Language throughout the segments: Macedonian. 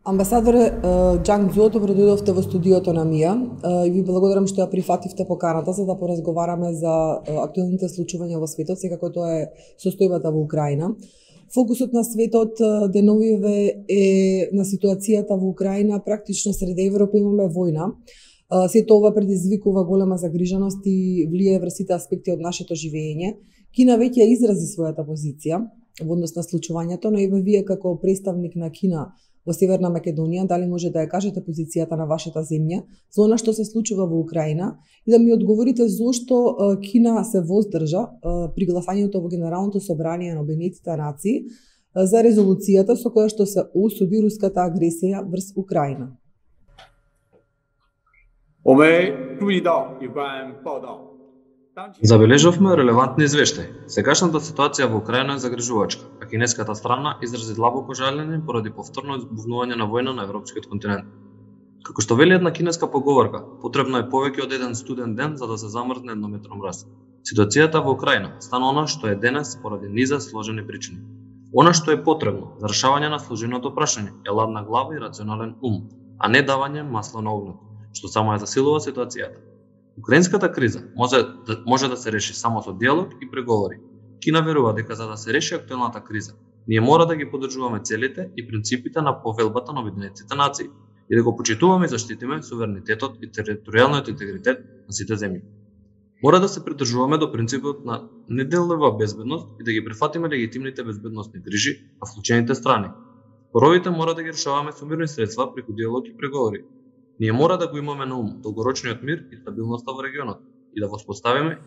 Амбасадоре Џанг Дзу, добро дојдовте во студиото на МИА и ви благодарам што ја прифативте поканата за да поразговараме за актуелните случувања во светот, секако тоа е состојбата во Украина. Фокусот на светот деновиве е на ситуацијата во Украина, практично сред Европа имаме војна. Сето ова предизвикува голема загриженост и влијае врз сите аспекти од нашето живење. Кина веќе изрази својата позиција во однос на случувањето, но и вие како представник на Кина во Северна Македонија, дали може да ја кажете позицијата на вашата земја за она што се случува во Украина и да ми одговорите зошто Кина се воздржа при гласањето во Генералното собрание на Обединетите нации за резолуцијата со која што се осуди руската агресија врз Украина. 我们注意到有关报道。 Забележавме релевантни извештаи. Сегашната ситуација во Украина е загрижувачка, а кинеската страна изрази длабоко жалење поради повторно избувнување на војна на европскиот континент. Како што вели една кинеска поговорка, потребно е повеќе од еден студен ден за да се замрзне еднометро мраз. Ситуацијата во Украина стана она што е денес поради низа сложени причини. Она што е потребно за решавање на сложеното прашање е ладна глава и рационален ум, а не давање масло на огнот, што само ја засилува ситуацијата. Украинската криза може да се реши само со диалог и преговори. Кина верува дека за да се реши актуелната криза, ние мора да ги поддржуваме целите и принципите на повелбата на Обединетите нации и да го почитуваме и заштитиме суверенитетот и територијалниот интегритет на сите земји. Мора да се придржуваме до принципот на неделова безбедност и да ги прифатиме легитимните безбедносни грижи на вклучените страни. Споровите мора да ги решаваме со мирни средства преку диалог и преговори. Ние мора да го имаме на ум долгорочниот мир и стабилноста во регионот и да воспоставиме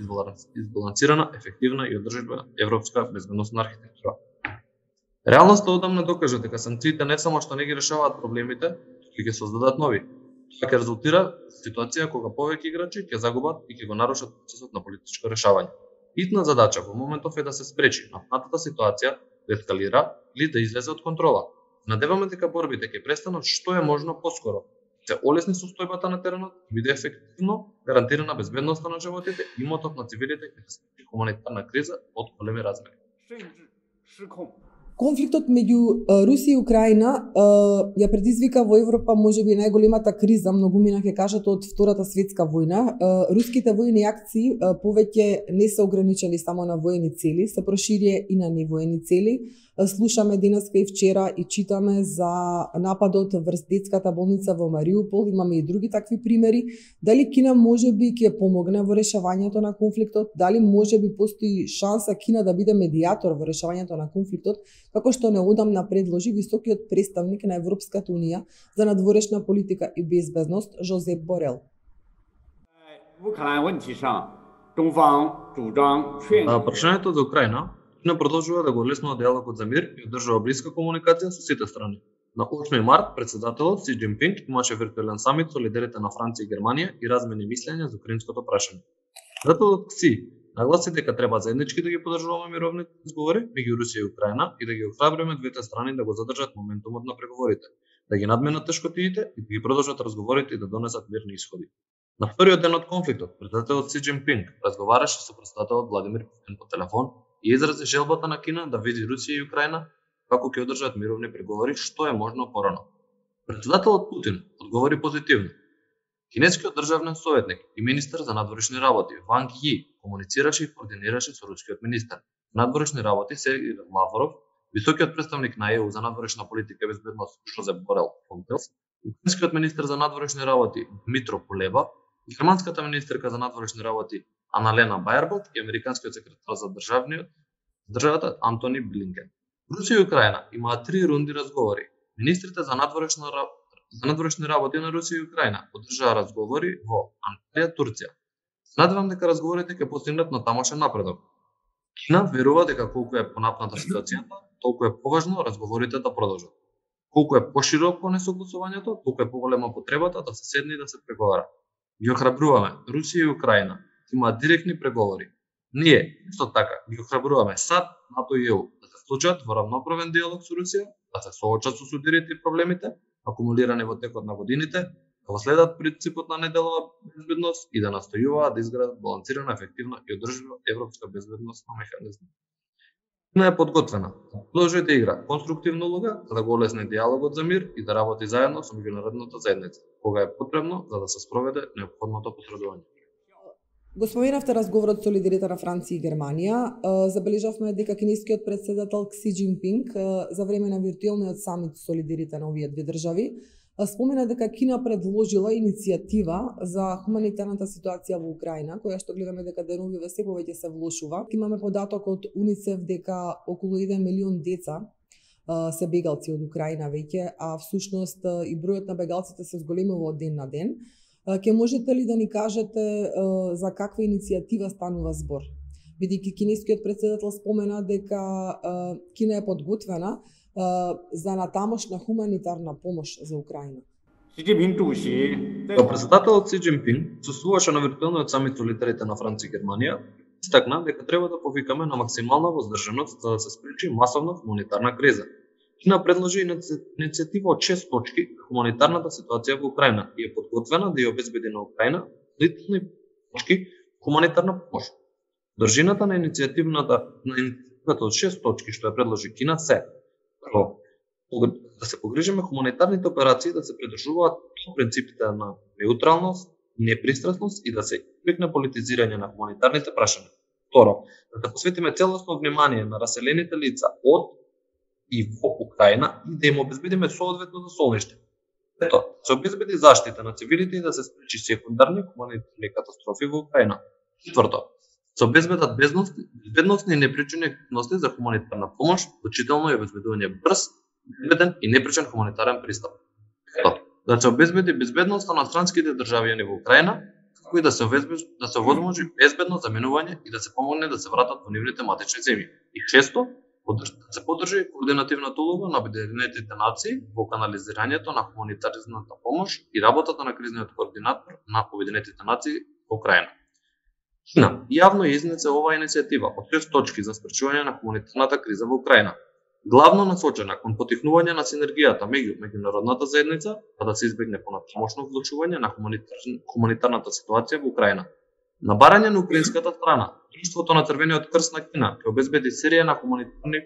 избалансирана, ефективна и одржлива европска безбедносна архитектура. Реалноста одамна докажа дека санкциите не само што не ги решаваат проблемите, туку ќе создадат нови. Тоа ќе резултира ситуација кога повеќе играчи ќе загубат и ќе го нарушат процесот на политичко решавање. Итна задача во моментов е да се спречи напнатата ситуација да ескалира или да излезе од контрола. Надеваме дека борбите ќе престанат што е можно поскоро, се олесни состојбата на теренот и биде ефективно гарантирана безбедноста на животите и имотот на цивилите и да се спре хуманитарна криза од големи размери. Конфликтот меѓу Русија и Украина ја предизвика во Европа можеби најголемата криза, многумина ќе кажат, од Втората светска војна. Руските војни акции повеќе не се ограничени само на воени цели, се проширија и на невоени цели. Слушаме денеска и вчера и читаме за нападот врз детската болница во Мариупол, имаме и други такви примери. Дали Кина можеби ќе помогне во решавањето на конфликтот? Дали можеби постои шанса Кина да биде медијатор во решавањето на конфликтот, како што неодамна предложи високиот представник на Европската унија за надворешна политика и безбедност Жозеп Борел? Прашањето за Украина Кина продолжува да го олеснува диалогот за мир и одржува блиска комуникација со сите страни. На 8 март председателот Си Џинпинг имаше виртуелен самит со лидерите на Франција и Германија и размени мислења за украинското прашање. Председателот Си нагласи дека треба заеднички да ги поддржуваме мировните разговори меѓу Русија и Украина и да ги охрабриме двете страни да го задржат моментумот на преговорите, да ги надменат тешкотиите и да ги продолжат разговорите и да донесат мирни исходи. На вториот ден од конфликтот, председателот Си Џинпинг разговараше со председателот Владимир Путин по телефон и изрази желбата на Кина да види Русија и Украина како ќе одржат мировни преговори што е можно порано. Председателот Путин одговори позитивно. Кинескиот државен советник и министер за надворешни работи Ванг Ји комуницираше и координираше со рускиот министер за надворешни работи Сергеј Лавров, високиот представник на ЕУ за надворешна политика и безбедност Жозеп Борел Фонтелс, украинскиот министер за надворешни работи Дмитро Кулеба, германската министерка за надворешни работи Аналена Баербок и американскиот секретар за државата Антони Блинкен. Русија и Украина имаат 3 рунди разговори. Министрите за надворешни работи на Русија и Украина одржаа разговори во Анталија, Турција. Надевам дека разговорите ќе постигнат на тамошен напредок. Кина верува дека колку е понапната ситуацијата, толку е поважно разговорите да продолжат. Колку е пошироко несогласувањето, толку е поголема потребата да се седне и да се преговара. Ги охрабруваме Русија и Украина имаат директни преговори. Ние, исто така, ги охрабруваме САД, НАТО и ЕУ да се вклучат во равноправен диалог со Русија, да се соочат со судирите и проблемите, акумулирани во текот на годините, да го следат принципот на неделова безбедност и да настојуваат да изградат балансирана, ефективна и одржлива европска безбедносна механизма. Кина е подготвена да продолжи да игра конструктивна улога за да го олесни диалогот за мир и да работи заедно со меѓународната заедница, кога е потребно за да се спроведе неопходното посредување. Го споменавте разговорот со лидерите на Франција и Германија. Забележавме дека кинескиот претседател Кси Џинпинг за време на виртуелниот самит со лидерите на овие две држави спомена дека Кина предложила иницијатива за хуманитарната ситуација во Украина, која што гледаме дека деновиве се повеќе се влошува. Имаме податок од УНИЦЕФ дека околу 1 милион деца се бегалци од Украина веќе, а всушност и бројот на бегалците се зголемува од ден на ден. Ке можете ли да ни кажете за каква иницијатива станува збор? Бидејќи кинескиот претседател спомена дека Кина е подготвена за натамошна хуманитарна помош за Украина. Председателот Си Џинпинг присуствуваше на виртуелниот самит со лидерите на Франција и Германија, истакна дека треба да повикаме на максимална воздржаност за да се спречи масовна хуманитарна криза. Кина предложи иницијатива од 6 точки на хуманитарната ситуација во Украина и е подготвена да ја обезбеди на Украина литни точки хуманитарна помош. Држината на иницијативата од 6 точки што ја предложи Кина се: прво, да се погрижиме хуманитарните операции да се придржуваат до принципите на неутралност, непристрасност и да се избегне политизирање на хуманитарните прашања. Второ, да посветиме целосно внимание на раселените лица од и во Украина и да им обезбедиме соодветно за солниште. Трето, се обезбеди заштита на цивилите и да се спречи секундарни хуманитарни катастрофи во Украина. Четврто, се обезбедат безбедносни и непречени активности за хуманитарна помош, вклучително и обезбедување брз, безбеден и непречен хуманитарен пристап. Пето, да се обезбеди безбедноста на странските државјани во Украина, како и да се овозможи безбедно заминување и да се помогне да се вратат во нивните матични земји. И шесто, да се поддржи координативната улога на Обединетите нации во канализирањето на хуманитарната помош и работата на кризниот координатор на Обединетите нации во Украина. Кина јавно изнесе оваа иницијатива од 6 точки за спречување на хуманитарната криза во Украина, главно насочена кон потикнување на синергијата меѓу меѓународната заедница, за да се избегне понатамошно влошување на хуманитарната ситуација во Украина. На барање на украинската страна, Друштвото на Црвениот крст на Кина ќе обезбеди серија на хуманитарни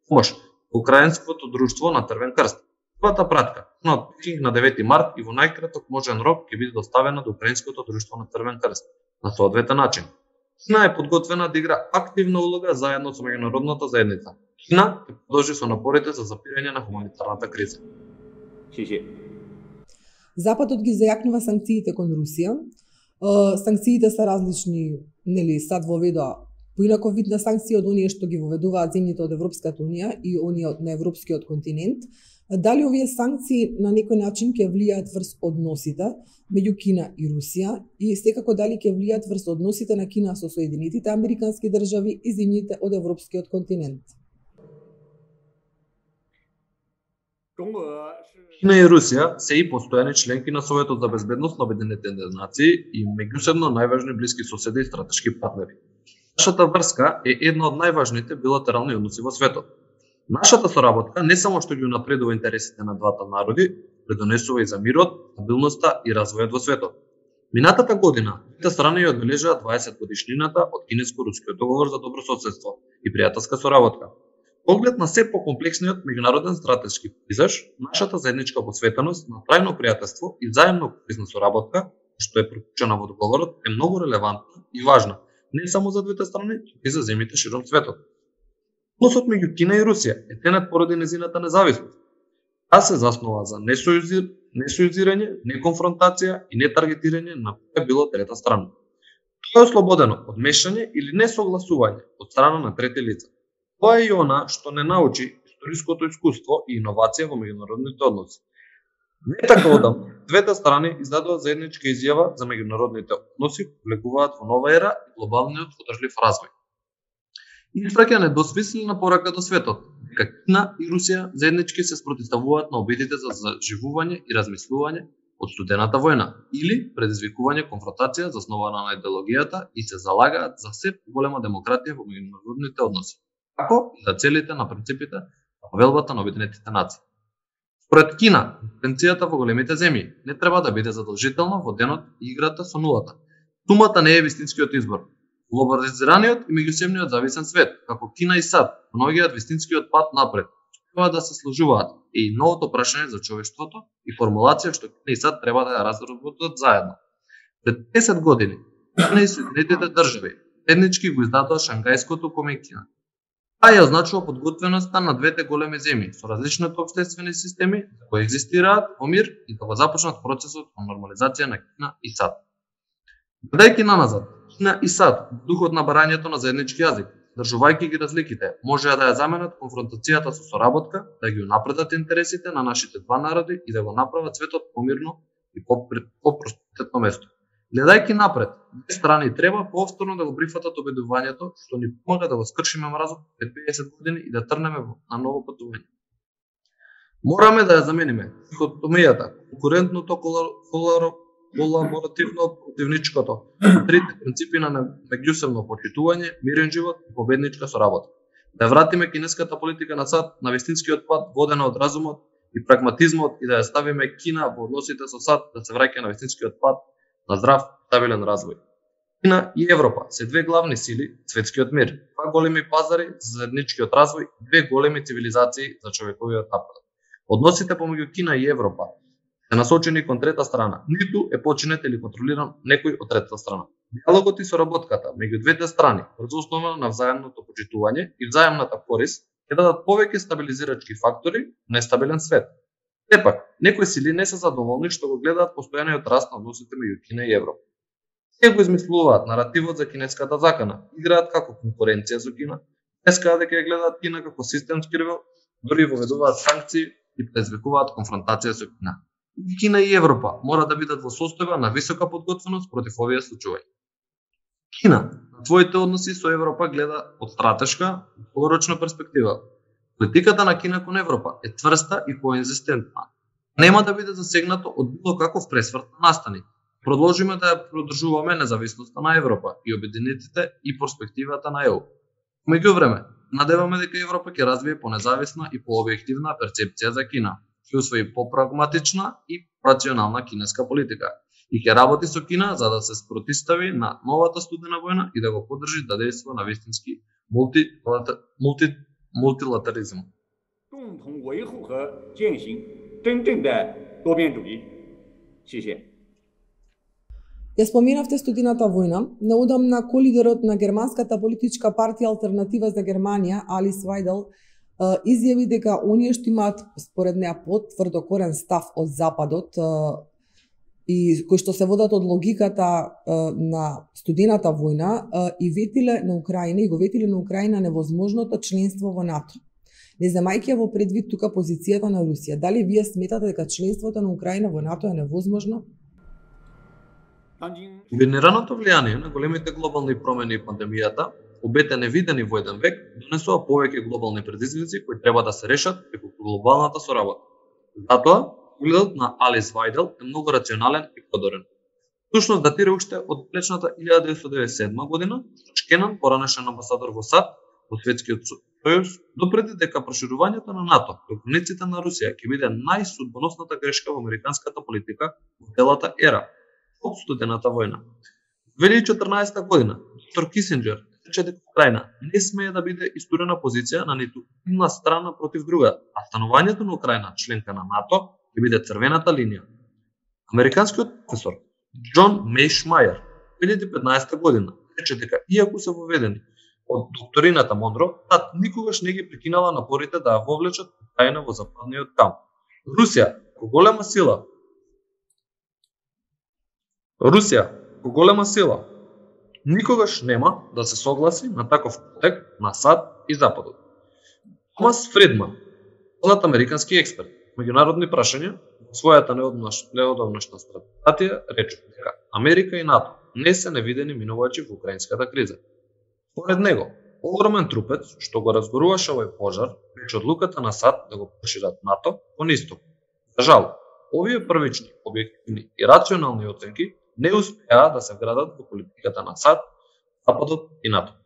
помош во Украинското друштво на Црвен крст. Првата пратка на Пекинг на 9 март и во најкраток можен рок ќе биде доставена до Украинското друштво на Црвен крст на соодветен начин. Кина е подготвена да игра активна улога заедно со меѓународната заедница. Кина ќе продолжи со напорите за запирање на хуманитарната криза. Западот ги зајакнува санкциите кон Русија. Санкциите се различни, нели, сад воведоа поинако вид на санкции од оние што ги воведуваат земјите од Европската унија и оние на европскиот континент. Дали овие санкции на некој начин ќе влијаат врз односите меѓу Кина и Русија и секако дали ќе влијаат врз односите на Кина со Соединетите Американски држави и земјите од европскиот континент? Кина и Русија се и постојани членки на Советот за безбедност на Обединетите нации и меѓусебно најважни блиски соседи и стратешки партнери. Нашата врска е една од најважните билатерални односи во светот. Нашата соработка не само што ги унапредува интересите на двата народи, предонесува и за мирот, стабилноста и развојот во светот. Минатата година, двете страни ја одбележаа 20 годишнината од Кинеско-рускиот договор за добрососедство и пријателска соработка. Поглед на се покомплексниот меѓународен стратешки пейзаж, нашата заедничка посветеност на трајно пријателство и заемно корисна соработка, што е проклучена во договорот, е многу релевантна и важна, не само за двете страни, туку и за земјите широм светот. Односот меѓу Кина и Русија е тенет поради незината независност. Таа се заснова за несојузирање, неконфронтација и нетаргетирање на која било трета страна. Тоа е ослободено од мешање или несогласување од страна на трети лица. Тоа е и она што не научи историското искуство и иновација во меѓународните односи. Не така одамна, двете страни издадоа заедничка изјава за меѓународните односи, влегуваат во нова ера и глобалниот одржлив развој. Испраќа недосмислена порака до светот, дека Кина и Русија заеднички се спротивставуваат на обидите за заживување и размислување од студената војна или предизвикување конфронтација заснована на идеологијата и се залагаат за се поголема демократија во меѓународните односи, како и за целите на принципите на повелбата на Обединетите нации. Според Кина, конкуренцијата во големите земји не треба да биде задолжителна во денот и играта со нулата. Сумата не е вистинскиот избор. Глобализираниот и меѓусебниот зависен свет, како Кина и САД, наоѓаат вистинскиот пат напред. Треба да се сложуваат и новото прашање за човештвото и формулација што Кина и САД треба да ја разработат заедно. Пред 50 години Кина и Соединетите држави еднички го издадоа Шангајското конвенција. Таа ја означува подготвеноста на двете големи земји со различните општествени системи да коегзистираат во мир и да го започнат процесот на нормализација на Кина и САД. Гледајќи наназад, Кина и САД, духот на барањето на заеднички јазик, држувајќи ги разликите, можеа да ја заменат конфронтацијата со соработка, да ги унапредат интересите на нашите два народи и да го направат светот помирно и по-просперитетно место. Гледајќи напред, две страни треба повторно да го прифатат обедувањето што ни помага да го скршиме мразот пред 50 години и да трнеме на ново патување. Мораме да ја замениме дихотомијата, конкурентното колаборативно противничкото, трите принципи на меѓусебно почитување, мирен живот и победничка соработка. Да ја вратиме кинеската политика на САД на вистинскиот пат водена од разумот и прагматизмот и да ја ставиме Кина во односите со САД да се враќа на вистинскиот пат на здрав, стабилен развој. Кина и Европа се две главни сили светскиот мир, два големи пазари за заедничкиот развој, две големи цивилизации за човековиот напред. Односите помеѓу Кина и Европа се насочени кон трета страна, ниту е починет или контролиран некој од третата страна. Диалогот и соработката меѓу двете страни, врз основа на взаемното почитување и взаемната корист, ќе дадат повеќе стабилизирачки фактори на нестабилен свет. Сепак, некои сили не се задоволни што го гледаат постојаниот раст на односите меѓу Кина и Европа. Тие го измислуваат наративот за кинеската закана, играат како конкуренција со Кина, искаат дека ја гледаат Кина како системски ривал, дури воведуваат санкции и предизвикуваат конфронтација со Кина. Кина и Европа мора да бидат во состојба на висока подготвеност против овие случаи. Кина на своите односи со Европа гледа од стратешка и долгорочна перспектива. Политиката на Кина кон Европа е тврста и коинзистентна. Нема да биде засегнато од било каков пресврт на настани. Продолжиме да ја продржуваме независноста на Европа и обединетите и перспективата на ЕУ. Меѓувреме, надеваме дека Европа ќе развие понезависна и пообјективна перцепција за Кина, ќе усвои попрагматична и рационална кинеска политика и ќе работи со Кина за да се спротистави на новата студена војна и да го поддржи да действа на вистински multilateralism. 共同维护和践行真正的多边主义。谢谢。 Ја споминавте студената војна, неодамна колидерот на германската политичка партија Алтернатива за Германија, Алис Вајдел, изјави дека оние што имаат според неа потврдо корен став од Западот и кои што се водат од логиката на студената војна и ветиле на Украина и го ветиле на Украина невозможното членство во НАТО. Не земајќи во предвид тука позицијата на Русија, дали вие сметате дека членството на Украина во НАТО е невозможно? Комбинираното влијание на големите глобални промени и пандемијата, обете невидени во еден век, донесува повеќе глобални предизвици кои треба да се решат преку глобалната соработка. Затоа, погледот на Алис Вајдел е многу рационален и продорен. Всушност датира уште од далечната 1997 година, што Кенан, поранешен амбасадор во САД, во Светскиот сојуз, допреди дека проширувањето на НАТО до границите на Русија ќе биде најсудбоносната грешка во американската политика во целата ера од студената војна. Во 2014 година, доктор Кисинџер рече дека Украина не смее да биде истурена позиција на ниту една страна против друга, а станувањето на Украина членка на НАТО ќе биде црвената линија. Американскиот професор Џон Мејшмајер 2015 година рече дека иако се воведени од докторината Монро, САД никогаш не ги прекинала напорите да ја вовлечат Украина во западниот камп. Русија, како голема сила, никогаш нема да се согласи на таков потек на САД и Западот. Томас Фридман, познат американски експерт меѓународни прашања, во својата неодамнашна стратегија рече дека Америка и НАТО не се невидени минувачи во украинската криза. Според него, огромен трупец што го разгоруваше овој пожар беше одлуката на САД да го прошират НАТО кон исток. За жал, овие првични, објективни и рационални оценки не успеа да се вградат во политиката на САД, Западот и НАТО.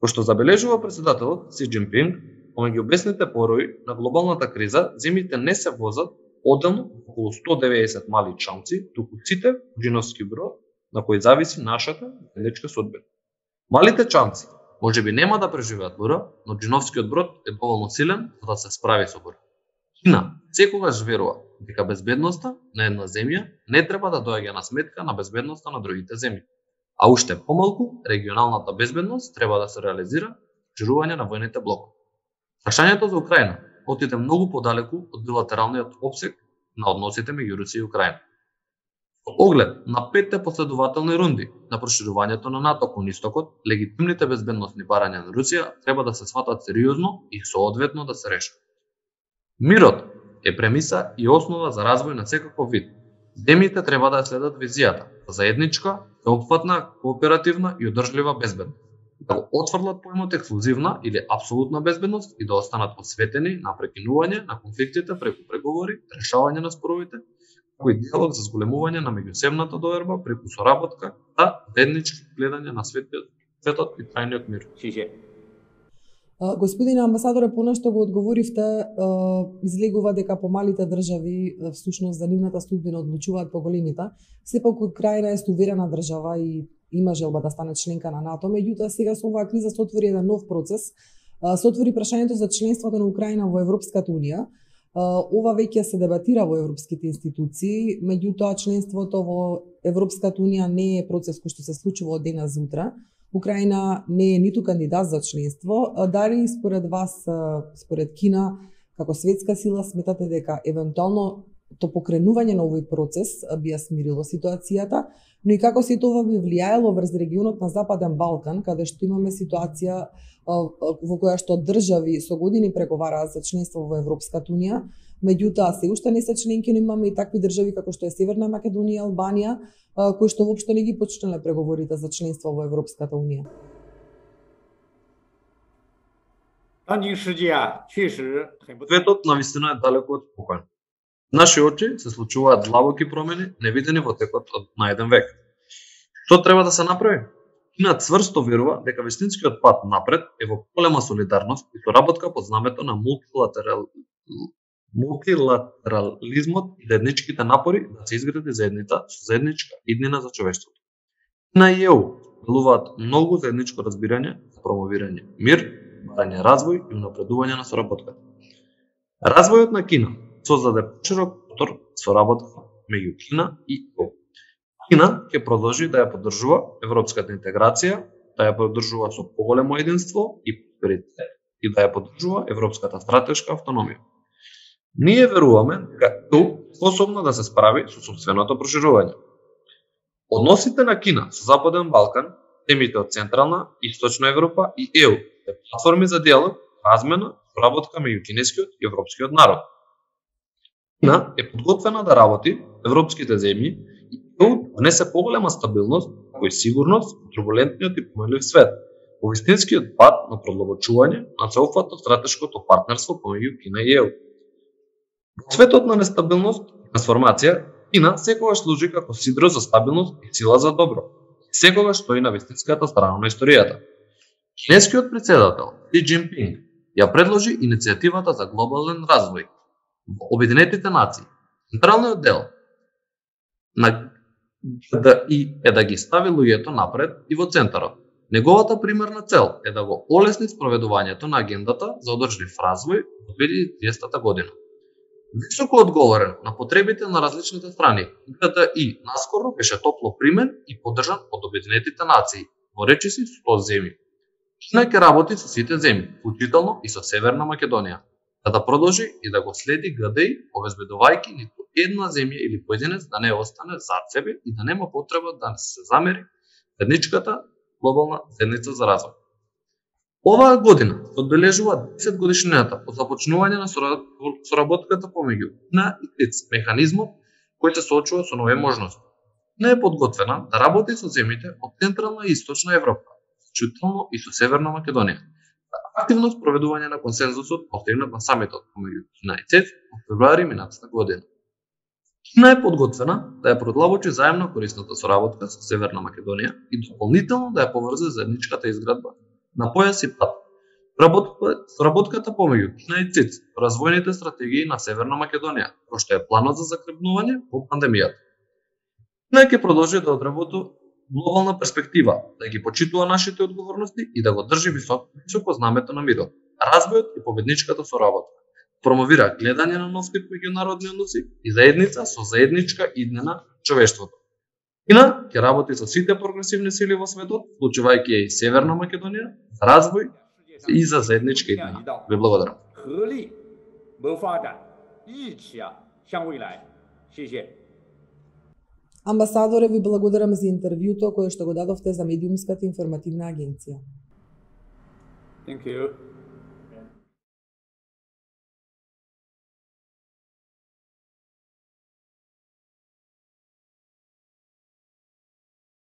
Кој што забележува председателот Си Џинпинг, помеѓу бесните порои на глобалната криза, земјите не се возат одделно околу 190 мали чамци, туку сите джиновски брод на кои зависи нашата заедничка судбина. Малите чамци можеби нема да преживеат бура, но джиновскиот брод е доволно силен за да се справи со бура. Кина секогаш верува дека безбедноста на една земја не треба да доаѓа на сметка на безбедноста на другите земји. А уште помалку, регионалната безбедност треба да се реализира жирување на војните блокови. Прашањето за Украина отиде многу подалеку од билатералниот опсег на односите меѓу Русија и Украина. Со оглед на 5 последователни рунди на проширувањето на НАТО кон истокот, легитимните безбедносни барања на Русија треба да се сватат сериозно и соодветно да се решат. Мирот е премиса и основа за развој на секаков вид. Земјите треба да следат визијата за заедничка, всеопфатна, кооперативна и одржлива безбедност, да го отфрлат поимот ексклузивна или апсолутна безбедност и да останат посветени на прекинување на конфликтите преку преговори, решавање на споровите, како и диалог за зголемување на меѓусебната доверба преку соработка за заеднички гледање на светот и трајниот мир. Господине амбасадоре, понешто го одговоривте, излегува дека помалите држави всушност за нивната судбина одлучуваат по големите. Сепак Украина е суверена држава и има желба да стане членка на НАТО, меѓутоа сега со оваа криза се отвори еден нов процес. Се отвори прашањето за членството на Украина во Европската унија. Ова веќе се дебатира во европските институции, меѓутоа членството во Европската унија не е процес кој што се случува од денес за утре. Украина не е ниту кандидат за членство. Дали според вас, според Кина, како светска сила, сметате дека евентуално то покренување на овој процес би ја смирило ситуацијата, но и како се тоа би влијаело врз регионот на Западен Балкан, каде што имаме ситуација во која што држави со години преговараат за членство во Европската унија, меѓутоа се уште не се членки, но имаме и такви држави како што е Северна Македонија, Албанија, кои што воопшто не ги почнале преговорите за членство во Европската унија. Светот навистина е далеку од спокоен. Наши очи се случуваат длабоки промени, невидени во текот на еден век. Што треба да се направи? Кина цврсто верува дека вистинскиот пат напред е во голема солидарност и соработка под знамето на мултилатерализмот и заедничките напори да се изгради заедница со заедничка иднина за човештвото. Кина и ЕУ делуваат многу заедничко разбирање за промовирање мир, барање развој и унапредување на соработката. Развојот на Кина создаде поширок простор соработка меѓу Кина и ЕУ. Кина ќе продолжи да ја поддржува европската интеграција, да ја поддржува со поголемо единство и просперитет и да ја поддржува европската стратешка автономија. Ние веруваме дека ЕУ способна да се справи со сопственото проширување. Односите на Кина со Западен Балкан, земјите од Централна и Источна Европа и ЕУ се платформи за диалог, размена, соработка меѓу кинескиот и европскиот народ. Кина е подготвена да работи европските земји и ЕУ внесе поголема стабилност, како и сигурност во турбулентниот и променлив свет, во вистинскиот пат на продлабочување на целофатно стратешкото партнерство помеѓу Кина и ЕУ. Во светот на нестабилност и трансформација, Кина секогаш служи како сидро за стабилност и сила за добро. Секогаш стои на вистинската страна на историјата. Кинескиот председател Си Џинпинг ја предложи иницијативата за глобален развој во Обединетите нации. Централниот дел на ГДИ е да ги стави луѓето напред и во центарот. Неговата примерна цел е да го олесни спроведувањето на агендата за одржлив развој во 2030 година. Високо одговорен на потребите на различните страни, ГДИ наскоро беше топло примен и поддржан од Обединетите нации во речиси 100 земји. Кина ќе работи со сите земји, вклучително и со Северна Македонија, за да продолжи и да го следи ГДИ, обезбедувајќи ниту една земја или поединец да не остане зад себе и да нема потреба да се замери заедничката глобална заедница за развој. Оваа година се одбележува 10 годишнината од започнување на соработката помеѓу Кина и ТИЦ, механизмот кој се соочува со нови можности. Не е подготвена да работи со земјите од Централна и Источна Европа, вклучително и со Северна Македонија, за активно спроведување на консензусот постигнат на самитот помеѓу Кина и ТИЦ во февруари минатата година. Кина е подготвена да ја продлабочи заемно корисната соработка со Северна Македонија и дополнително да ја поврзе заедничката изградба на појас и пат. Соработката помеѓу Кина и ЦИЦ, развојните стратегии на Северна Македонија, кој што е планот за закрепнување по пандемијата. Кина ќе продолжи да глобална перспектива, да ги почитува нашите одговорности и да го држи високо знамето на мирот, развојот и победничката соработа. Промовира гледање на нов тип меѓународни односи и заедница со заедничка иднина човештвото. Кина ќе работи со сите прогресивни сили во светот, вклучувајќи и Северна Македонија, за развој и за заедничка иднина. Ви благодарам. 合力谋发展，一起向未来。谢谢。 Амбасадоре, ви благодарам за интервјуто кое што го дадовте за Медиумската информативна агенција. Thank you.